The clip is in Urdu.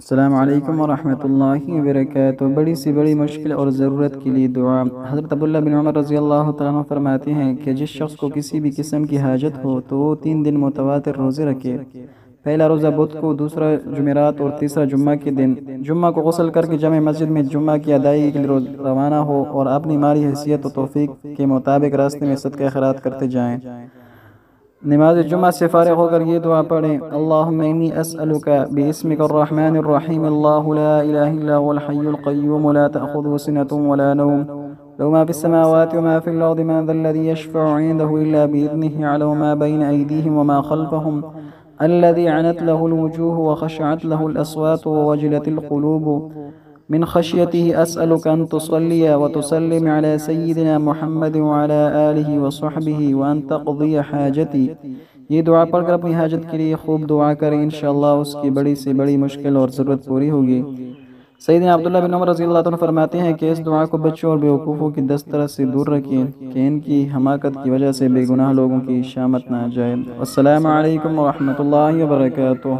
السلام علیکم ورحمۃ اللہ وبرکاتہ۔ بڑی سی بڑی مشکل اور ضرورت کے لیے دعا۔ حضرت عبداللہ بن عمر رضی اللہ تعالیٰ عنہ فرماتے ہیں کہ جس شخص کو کسی بھی قسم کی حاجت ہو تو وہ 3 دن متواتر روزے رکھے۔ پہلا روزہ بدھ کو، دوسرا جمعرات اور تیسرا جمعہ کے دن۔ جمعہ کو غسل کر کے جامع مسجد میں جمعہ کی ادائیگی کے لیے روانہ ہو اور اپنی مالی حیثیت و توفیق کے مطابق راستے میں صدقہ خیرات کرتے جائیں۔ نماز جمعہ سے فارغ ہو کر یہ دعا پڑھیں: اللہم انی اسألک باسمک الرحمن الرحیم اللہ لا الہ الا هو الحی القیوم لا تأخذه سنة ولا نوم له ما في السماوات وما في الأرض من ذا الذي يشفع عنده إلا بإذنه يعلم ما بين أيديهم وما خلفهم الذي عنت له الوجوه وخشعت له الأصوات ووجلت القلوب من خشيته أسألك أن تصلي وتسلم على سيدنا محمد وعلى آلہ وصحبہ وأن تقضی حاجتی۔ یہ دعا پڑھ کر اپنی حاجت کے لیے خوب دعا کریں، انشاءاللہ اس کی بڑی سے بڑی مشکل اور ضرورت پوری ہوگی۔ سیدنا عبداللہ بن عمر رضی اللہ عنہ فرماتے ہیں کہ اس دعا کو بچوں اور بیوقوفوں کی دسترس سے دور رکھیں کہ ان کی حماقت کی وجہ سے بے گناہ لوگوں کی شامت نہ جائے۔ السلام علیکم ورحمۃ اللہ وبرکاتہ۔